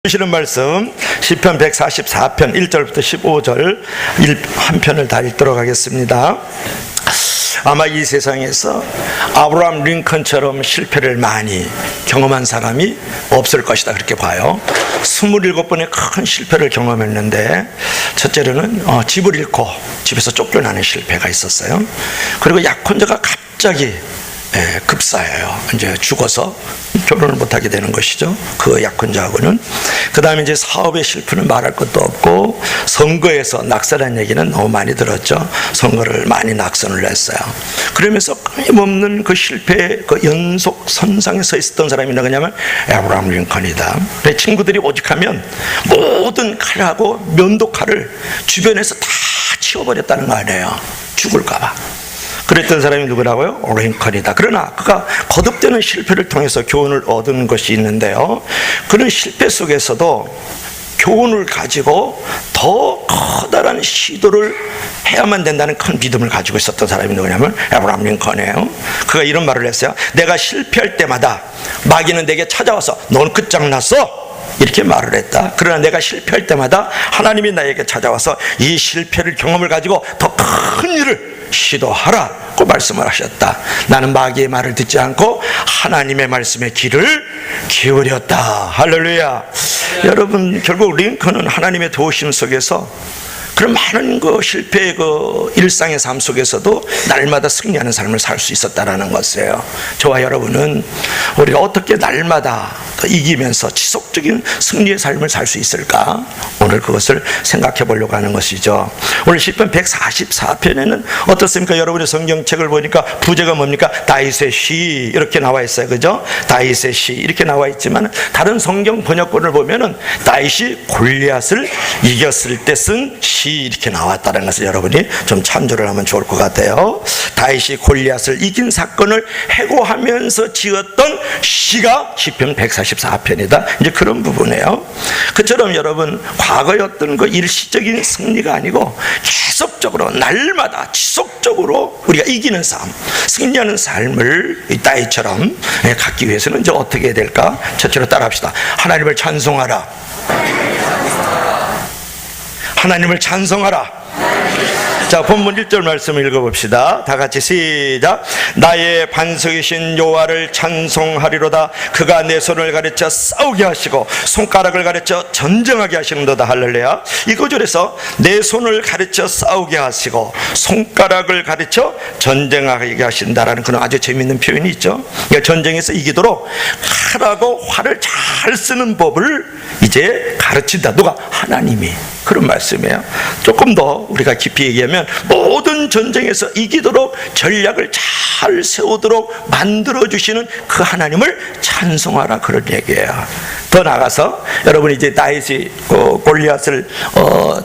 주시는 말씀 시편 144편 1절부터 15절 한 편을 다 읽도록 하겠습니다. 아마 이 세상에서 아브라함 링컨처럼 실패를 많이 경험한 사람이 없을 것이다 그렇게 봐요. 27번의 큰 실패를 경험했는데 첫째로는 집을 잃고 집에서 쫓겨나는 실패가 있었어요. 그리고 약혼자가 갑자기 급사해요. 이제 죽어서 결혼을 못하게 되는 것이죠. 그 약혼자하고는. 그 다음에 이제 사업의 실패는 말할 것도 없고, 선거에서 낙선한 얘기는 너무 많이 들었죠. 선거를 많이 낙선을 했어요. 그러면서 끊임없는 그 실패의 그 연속 선상에 서 있었던 사람이 누구냐면 아브라함 링컨이다. 친구들이 오직하면 모든 칼하고 면도칼을 주변에서 다 치워버렸다는 거 아니에요. 죽을까봐. 그랬던 사람이 누구라고요? 링컨이다. 그러나 그가 거듭되는 실패를 통해서 교훈을 얻은 것이 있는데요, 그런 실패 속에서도 교훈을 가지고 더 커다란 시도를 해야만 된다는 큰 믿음을 가지고 있었던 사람이 누구냐면 아브라함 링컨이에요. 그가 이런 말을 했어요. 내가 실패할 때마다 마귀는 내게 찾아와서 넌 끝장났어 이렇게 말을 했다. 그러나 내가 실패할 때마다 하나님이 나에게 찾아와서 이 실패를 경험을 가지고 더 큰 일을 시도하라고 말씀을 하셨다. 나는 마귀의 말을 듣지 않고 하나님의 말씀에 귀를 기울였다. 할렐루야. 여러분, 결국 링컨은 하나님의 도우심 속에서 그런 많은 그 실패의 그 일상의 삶 속에서도 날마다 승리하는 삶을 살 수 있었다라는 것이에요. 저와 여러분은 우리가 어떻게 날마다 이기면서 지속적인 승리의 삶을 살 수 있을까? 오늘 그것을 생각해 보려고 하는 것이죠. 오늘 시편 144편에는 어떻습니까? 여러분의 성경책을 보니까 부제가 뭡니까? 다윗의 시 이렇게 나와 있어요. 그죠? 다윗의 시 이렇게 나와 있지만 다른 성경 번역본을 보면은 다윗이 골리앗을 이겼을 때 쓴 시 이렇게 나왔다는 것을 여러분이 좀 참조를 하면 좋을 것 같아요. 다윗이 골리앗을 이긴 사건을 해고하면서 지었던 시가 시편 144편이다. 이제 그런 부분이에요. 그처럼 여러분, 과거의 어떤 그 일시적인 승리가 아니고 계속적으로 날마다 지속적으로 우리가 이기는 삶, 승리하는 삶을 이 다윗처럼 갖기 위해서는 이제 어떻게 해야 될까? 첫째로 따라합시다. 하나님을 찬송하라. 하나님을 찬송하라. 자, 본문 1절 말씀을 읽어봅시다. 다 같이 시작. 나의 반석이신 여호와를 찬송하리로다. 그가 내 손을 가르쳐 싸우게 하시고 손가락을 가르쳐 전쟁하게 하시는도다. 할렐루야. 이 구절에서 내 손을 가르쳐 싸우게 하시고 손가락을 가르쳐 전쟁하게 하신다라는 그런 아주 재미있는 표현이 있죠. 그러니까 전쟁에서 이기도록 칼하고 활을 잘 쓰는 법을 이제 가르친다. 누가? 하나님이. 그런 말씀이에요. 조금 더 우리가 깊이 얘기하면 모든 전쟁에서 이기도록 전략을 잘 세우도록 만들어주시는 그 하나님을 찬송하라, 그런 얘기예요. 더 나아가서 여러분이 이제 다윗이 골리앗을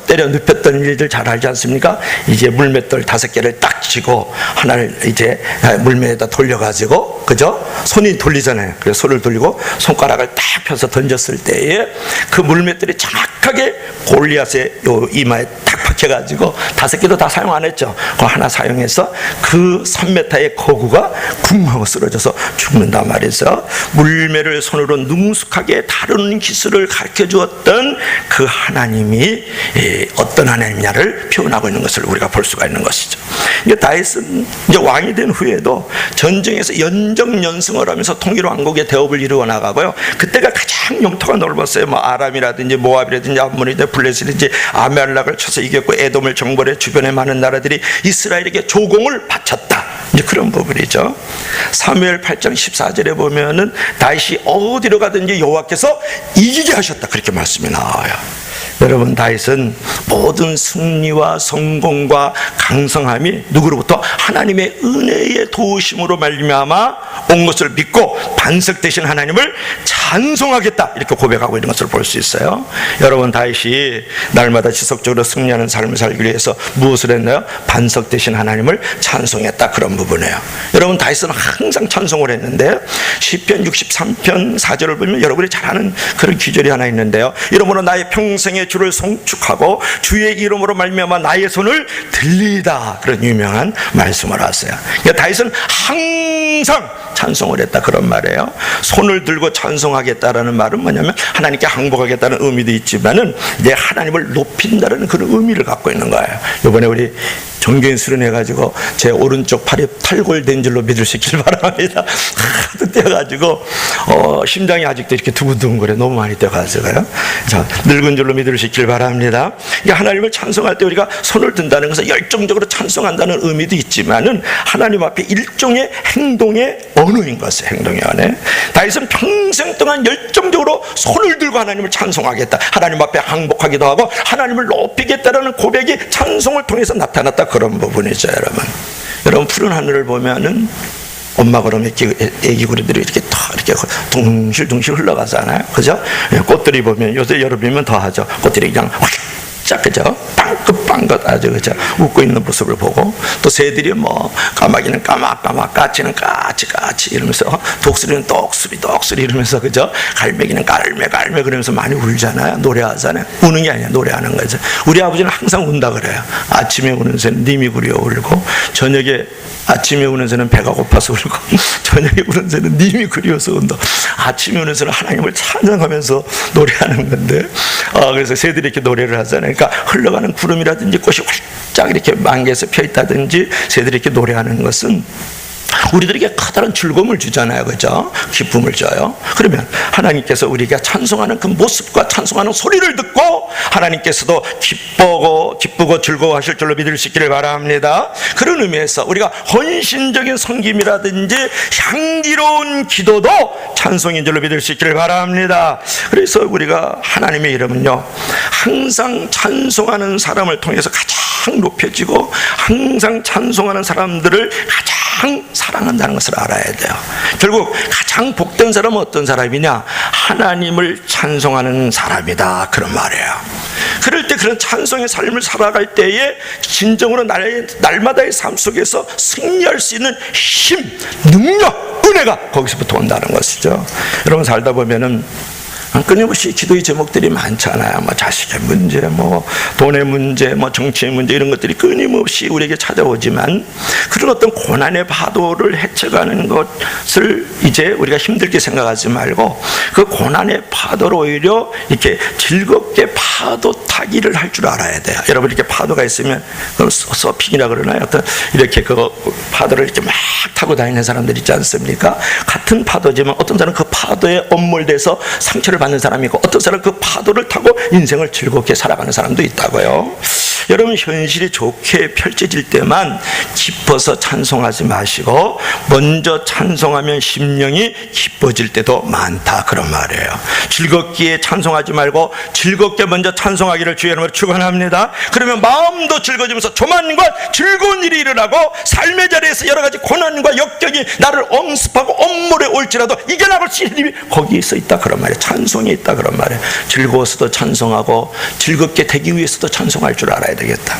때려 눕혔던 일들 잘 알지 않습니까? 이제 물맷돌 5개를 딱 쥐고 하나를 이제 물매에다 돌려가지고, 그죠? 손이 돌리잖아요. 그래서 손을 돌리고 손가락을 딱 펴서 던졌을 때에 그 물맷돌이 정확하게 골리앗의 요 이마에 딱 박혀가지고 5개도 다 사용 안 했죠. 그거 하나 사용해서 그 3m의 거구가 쿵하고 쓰러져서 죽는단 말이죠. 물매를 손으로 능숙하게 다루는 기술을 가르쳐 주었던 그 하나님이 어떤 하나님이냐를 표현하고 있는 것을 우리가 볼 수가 있는 것이죠. 이제 다윗은 이제 왕이 된 후에도 전쟁에서 연정연승을 하면서 통일 왕국의 대업을 이루어 나가고요. 그때가 가장 영토가 넓었어요. 뭐 아람이라든지 모압이라든지 암몬이라든지 블레셋이라든지 아멜락을 쳐서 이겼고, 에돔을 정벌해 주변의 많은 나라들이 이스라엘에게 조공을 바쳤다. 이제 그런 부분이죠. 사무엘 8장 14절에 보면은 다윗이 어디로 가든지 여호와께서 이기게 하셨다, 그렇게 말씀이 나와요. 여러분, 다윗은 모든 승리와 성공과 강성함이 누구로부터? 하나님의 은혜의 도우심으로 말미암아 온 것을 믿고 반석 되신 하나님을 찬송하겠다, 이렇게 고백하고 있는 것을 볼 수 있어요. 여러분, 다윗이 날마다 지속적으로 승리하는 삶을 살기 위해서 무엇을 했나요? 반석 되신 하나님을 찬송했다, 그런 부분이에요. 여러분, 다윗은 항상 찬송을 했는데 시편 63편 4절을 보면 여러분이 잘 아는 그런 기절이 하나 있는데요. 이러므로 나의 평생의 중에 주를 송축하고 주의 이름으로 말미암아 나의 손을 들리다. 그런 유명한 말씀을 하세요. 그러니까 다윗은 항상 찬송을 했다, 그런 말이에요. 손을 들고 찬송하겠다라는 말은 뭐냐면 하나님께 항복하겠다는 의미도 있지만은 이제 하나님을 높인다는 그런 의미를 갖고 있는 거예요. 이번에 우리 정교인 수련해가지고 제 오른쪽 팔이 탈골된 줄로 믿을 수 있길 바랍니다. 하도 뛰어가지고 심장이 아직도 이렇게 두근두근거려. 너무 많이 뛰어가지고요. 자, 늙은 줄로 믿을 수 있길 바랍니다. 그러니까 하나님을 찬송할 때 우리가 손을 든다는 것은 열정적으로 찬송한다는 의미도 있지만은 하나님 앞에 일종의 행동의 언어인 것이에요. 행동의 언어. 다윗은 평생 동안 열정적으로 손을 들고 하나님을 찬송하겠다, 하나님 앞에 항복하기도 하고 하나님을 높이겠다라는 고백이 찬송을 통해서 나타났다, 그런 부분이죠. 여러분 푸른 하늘을 보면은 엄마 그러면 애기구리들이 이렇게 둥실둥실 흘러가잖아요, 그죠? 꽃들이 보면 요새 여름이면 더 하죠. 꽃들이 그냥 쫙, 그죠? 빵긋빵긋 아주, 그죠? 웃고 있는 모습을 보고, 또 새들이 뭐 까마귀는 까막까막, 까치는 까치까치 이러면서, 독수리는 똑수리 이러면서, 그죠? 갈매기는 갈매갈매 그러면서 많이 울잖아요. 노래하잖아요. 우는 게 아니야, 노래하는 거죠. 우리 아버지는 항상 운다 그래요. 아침에 우는 새는 님이 그리워 울고, 저녁에 아침에 우는 새는 배가 고파서 울고, 저녁에 우는 새는 님이 그리워서 운다. 아침에 우는 새는 하나님을 찬양하면서 노래하는 건데, 그래서 새들이 이렇게 노래를 하잖아요. 그러니까 흘러가는 구름이라든지 꽃이 활짝 이렇게 만개해서 펴 있다든지 새들이 이렇게 노래하는 것은 우리들에게 커다란 즐거움을 주잖아요, 그죠? 기쁨을 줘요. 그러면 하나님께서 우리가 찬송하는 그 모습과 찬송하는 소리를 듣고 하나님께서도 기쁘고 즐거워하실 줄로 믿을 수 있기를 바랍니다. 그런 의미에서 우리가 헌신적인 섬김이라든지 향기로운 기도도 찬송인 줄로 믿을 수 있기를 바랍니다. 그래서 우리가 하나님의 이름은요, 항상 찬송하는 사람을 통해서 가장 높여지고 항상 찬송하는 사람들을 가장 사랑한다는 것을 알아야 돼요. 결국 가장 복된 사람은 어떤 사람이냐? 하나님을 찬송하는 사람이다, 그런 말이에요. 그럴 때 그런 찬송의 삶을 살아갈 때에 진정으로 날마다의 삶 속에서 승리할 수 있는 힘, 능력, 은혜가 거기서부터 온다는 것이죠. 여러분 살다 보면은 끊임없이 기도의 제목들이 많잖아요. 뭐 자식의 문제, 뭐 돈의 문제, 뭐 정치의 문제, 이런 것들이 끊임없이 우리에게 찾아오지만 그런 어떤 고난의 파도를 헤쳐가는 것을 이제 우리가 힘들게 생각하지 말고 그 고난의 파도를 오히려 이렇게 즐겁게 파도 타기를 할 줄 알아야 돼요. 여러분 이렇게 파도가 있으면 그걸 서핑이라 그러나요? 어떤 이렇게 그 파도를 이렇게 막 타고 다니는 사람들 있지 않습니까? 같은 파도지만 어떤 사람은 그 파도에 엄몰돼서 상처를 받는 사람이 있고 어떤 사람은 그 파도를 타고 인생을 즐겁게 살아가는 사람도 있다고요. 여러분 현실이 좋게 펼쳐질 때만 기뻐서 찬송하지 마시고 먼저 찬송하면 심령이 기뻐질 때도 많다, 그런 말이에요. 즐겁기에 찬송하지 말고 즐겁게 먼저 찬송하기를 주의 이름으로 축원합니다. 그러면 마음도 즐거워지면서 조만간 즐거운 일이 일어나고 삶의 자리에서 여러 가지 고난과 역경이 나를 엄습하고 엄물에 올지라도 이겨나갈 수 있는 힘이 거기에 있다, 그런 말이에요. 찬송에 있다, 그런 말이에요. 즐거워서도 찬송하고 즐겁게 되기 위해서도 찬송할 줄 알아야 되겠다.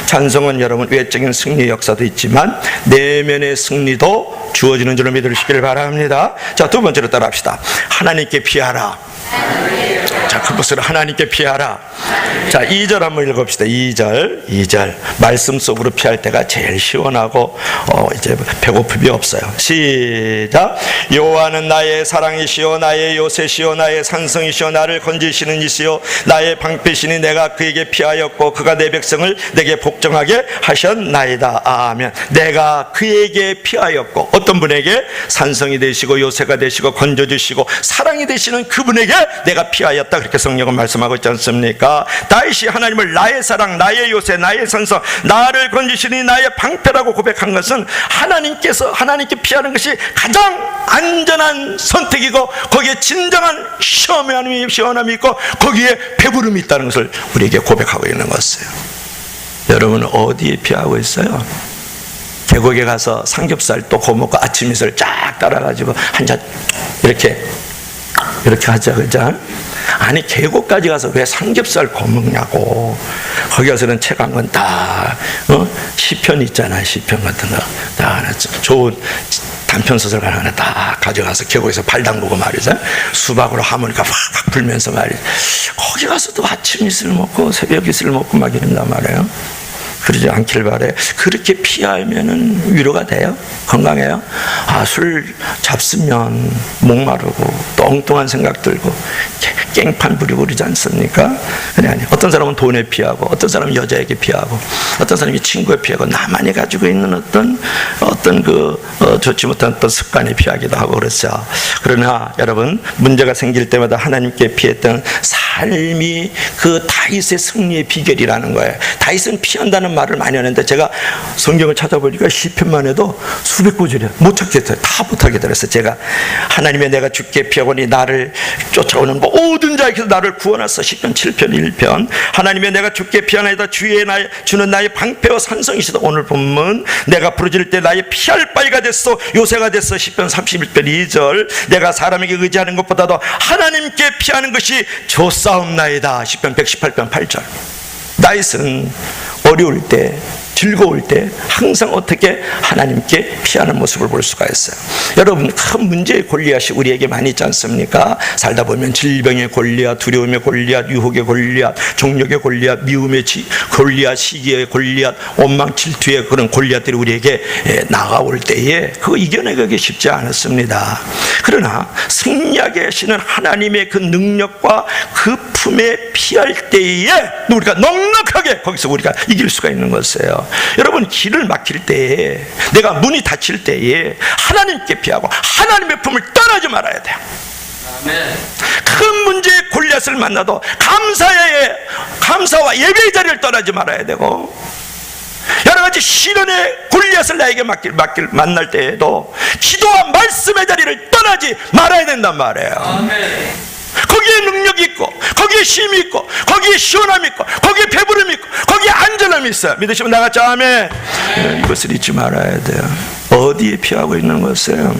찬송은 여러분 외적인 승리의 역사도 있지만 내면의 승리도 주어지는 줄로 믿으시기를 바랍니다. 자, 두 번째로 따라합시다. 하나님께 피하라. 자, 그것을 하나님께 피하라. 자, 2절 한번 읽어봅시다. 2절 말씀 속으로 피할 때가 제일 시원하고 이제 배고픔이 없어요. 시작. 여호와는 나의 사랑이시오 나의 요새시오 나의 산성이시오 나를 건지시는 이시오 나의 방패시니 내가 그에게 피하였고 그가 내 백성을 내게 복종하게 하셨나이다. 아멘. 내가 그에게 피하였고 어떤 분에게? 산성이 되시고 요새가 되시고 건져주시고 사랑이 되시는 그분에게 내가 피하였다, 그렇게 성경은 말씀하고 있지 않습니까? 다윗이 하나님을 나의 사랑, 나의 요새, 나의 산성, 나를 건지시니 나의 방패라고 고백한 것은 하나님께 피하는 것이 가장 안전한 선택이고 거기에 진정한 시원함이 있고 거기에 배부름이 있다는 것을 우리에게 고백하고 있는 것이에요. 여러분은 어디에 피하고 있어요? 계곡에 가서 삼겹살 또 구워 먹고 아침 이슬 쫙 따라가지고 한 잔 이렇게 하자, 그죠? 아니 계곡까지 가서 왜 삼겹살 구워 먹냐고. 거기 가서는 책 한 권 다 시편 있잖아요. 시편 같은 거 다 좋은 단편소설가 하나 딱 가져가서 계곡에서 발 담그고 말이죠. 수박으로 하모니카 확 불면서 말이죠. 거기 가서도 아침 이슬 먹고 새벽 이슬 먹고 막 이런단 말이에요. 그러지 않길 바래. 그렇게 피하면은 위로가 돼요? 건강해요? 술 잡수면 목마르고 또 엉뚱한 생각 들고 깽판 부리고 그러지 않습니까? 아니. 어떤 사람은 돈에 피하고, 어떤 사람은 여자에게 피하고, 어떤 사람이 친구에 피하고, 나만이 가지고 있는 어떤 좋지 못한 어떤 습관에 피하기도 하고 그렇죠. 그러나 여러분, 문제가 생길 때마다 하나님께 피했던 삶이 그 다윗의 승리의 비결이라는 거예요. 다윗은 피한다는 말을 많이 하는데 제가 성경을 찾아보니까 시편만 해도 수백 구절이에요. 못 찾겠어요. 다 못하게 들었어요. 제가 하나님의 내가 주께 피하거니 나를 쫓아오는 모든 자에게서 나를 구원하사. 시편 7편 1편. 하나님의 내가 주께 피하나이다. 주는 나의 방패와 산성이시다. 오늘 본문 내가 부르짖을 때 나의 피할 바위가 됐어, 요새가 됐어. 시편 31편 2절. 내가 사람에게 의지하는 것보다도 하나님께 피하는 것이 좋사옵나이다. 시편 118편 8절. 다윗은 어려울 때, 즐거울 때 항상 어떻게 하나님께 피하는 모습을 볼 수가 있어요. 여러분, 큰 문제의 골리앗이 우리에게 많이 있지 않습니까? 살다 보면 질병의 골리앗, 두려움의 골리앗, 유혹의 골리앗, 정력의 골리앗, 미움의 골리앗, 시기의 골리앗, 원망 질투의 그런 골리앗들이 우리에게 나아올 때에 그거 이겨내기 쉽지 않았습니다. 그러나 승리하게 하시는 하나님의 그 능력과 그 품에 피할 때에 우리가 넉넉하게 거기서 우리가 이길 수가 있는 것이에요. 여러분, 길을 막힐 때에, 내가 문이 닫힐 때에 하나님께 피하고 하나님의 품을 떠나지 말아야 돼요. 아멘. 큰 문제의 골리앗을 만나도 감사와 예배의 자리를 떠나지 말아야 되고, 여러가지 시련의 골리앗을 나에게 만날 때에도 기도와 말씀의 자리를 떠나지 말아야 된단 말이에요. 아멘. 거기에 능력이 있고, 거기에 힘이 있고, 거기에 시원함이 있고, 거기에 배부름이 있고, 거기에 안전함이 있어요. 믿으시면 나같이 아멘. 이것을 잊지 말아야 돼요. 어디에 피하고 있는 것이에요?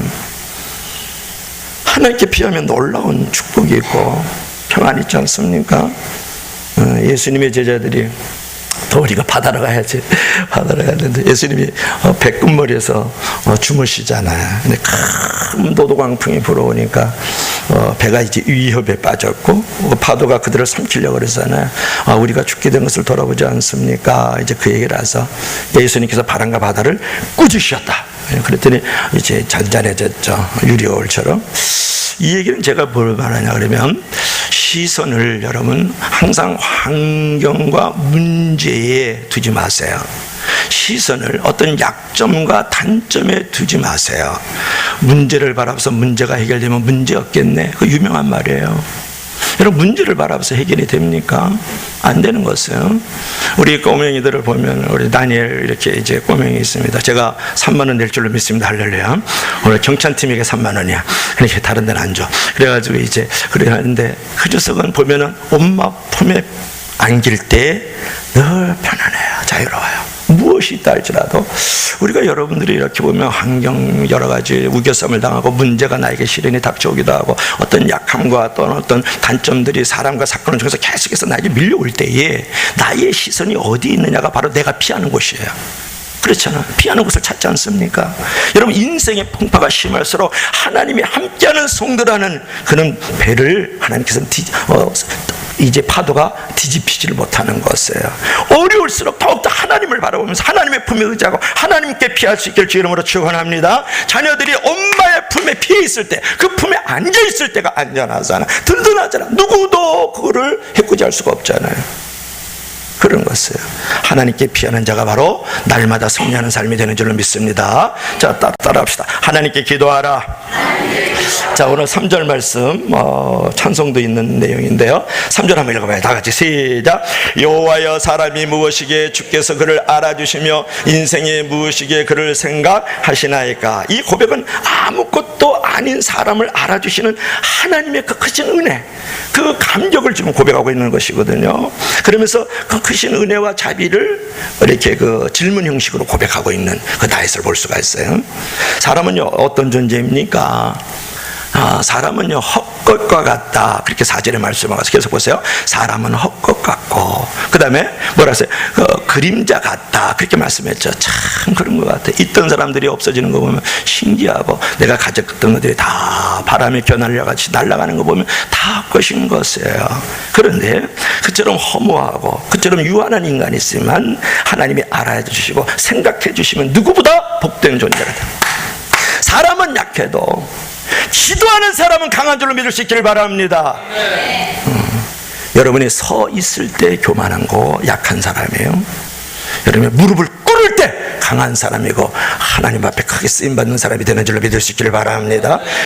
하나님께 피하면 놀라운 축복이 있고 평안이 있지 않습니까? 예수님의 제자들이 더 우리가 바다로 가야지, 바다로 가야 되는데 예수님이 백금머리에서 주무시잖아요. 근데 큰 도도광풍이 불어오니까 배가 이제 위협에 빠졌고 파도가 그들을 삼키려고 그러잖아요. 우리가 죽게 된 것을 돌아보지 않습니까? 이제 그 얘기를 해서 예수님께서 바람과 바다를 꾸짖으셨다. 그랬더니 이제 잔잔해졌죠. 유리올처럼. 이 얘기는 제가 뭘 말하냐 그러면, 시선을 여러분 항상 환경과 문제에 두지 마세요. 시선을 어떤 약점과 단점에 두지 마세요. 문제를 바라봐서 문제가 해결되면 문제 없겠네, 그 유명한 말이에요. 여러분, 문제를 바라봐서 해결이 됩니까? 안 되는 것은, 우리 꼬맹이들을 보면, 우리 다니엘 이렇게 이제 꼬맹이 있습니다. 제가 3만 원 낼 줄로 믿습니다. 할렐루야. 오늘 경찬팀에게 3만 원이야. 그렇게 다른 데는 안 줘. 그래가지고 이제 그래 하는데, 그 녀석은 보면은 엄마 품에 안길 때 늘 편안해요. 자유로워요. 무엇이 있다 할지라도. 우리가 여러분들이 이렇게 보면 환경 여러 가지 우겨쌈을 당하고 문제가 나에게 시련이 닥쳐오기도 하고 어떤 약함과 또는 어떤 단점들이 사람과 사건을 통해서 계속해서 나에게 밀려올 때에 나의 시선이 어디 있느냐가 바로 내가 피하는 곳이에요. 그렇잖아. 피하는 곳을 찾지 않습니까? 여러분, 인생의 풍파가 심할수록 하나님이 함께하는 성도라는 그런 배를 하나님께서는 이제 파도가 뒤집히지를 못하는 것이에요. 어려울수록 더욱더 하나님을 바라보면서 하나님의 품에 의지하고 하나님께 피할 수 있기를 주 이름으로 축원합니다. 자녀들이 엄마의 품에 피해 있을 때, 그 품에 앉아 있을 때가 안전하잖아. 든든하잖아. 누구도 그거를 해코지할 수가 없잖아요. 그런 것이에요. 하나님께 피하는 자가 바로 날마다 승리하는 삶이 되는 줄로 믿습니다. 자, 따라합시다. 하나님께 기도하라. 자, 오늘 3절 말씀 찬송도 있는 내용인데요. 3절 한번 읽어봐요. 다 같이 시작. 여호와여, 사람이 무엇이기에 주께서 그를 알아주시며 인생이 무엇이기에 그를 생각하시나이까. 이 고백은 아무것도 아닌 사람을 알아주시는 하나님의 그 크신 은혜, 그 감격을 지금 고백하고 있는 것이거든요. 그러면서 그 크신 은혜와 자비를 이렇게 그 질문 형식으로 고백하고 있는 그 다윗을 볼 수가 있어요. 사람은요, 어떤 존재입니까? 사람은요 헛것과 같다, 그렇게 4절에 말씀하고 계속 보세요. 사람은 헛것 같고, 그 다음에 뭐라 했어요? 그림자 같다, 그렇게 말씀했죠. 참 그런 것 같아. 있던 사람들이 없어지는 거 보면 신기하고, 내가 가졌던 것들이 다 바람에 겨날려같이 날아가는 거 보면 다 헛것인 것이에요. 그런데 그처럼 허무하고 그처럼 유한한 인간이 있지만 하나님이 알아야 주시고 생각해 주시면 누구보다 복된 존재가 됩니다. 사람은 약해도 기도하는 사람은 강한 줄로 믿을 수 있기를 바랍니다. 여러분이 서 있을 때 교만하고 약한 사람이에요. 여러분이 무릎을 꿇을 때 강한 사람이고 하나님 앞에 크게 쓰임받는 사람이 되는 줄로 믿을 수 있기를 바랍니다.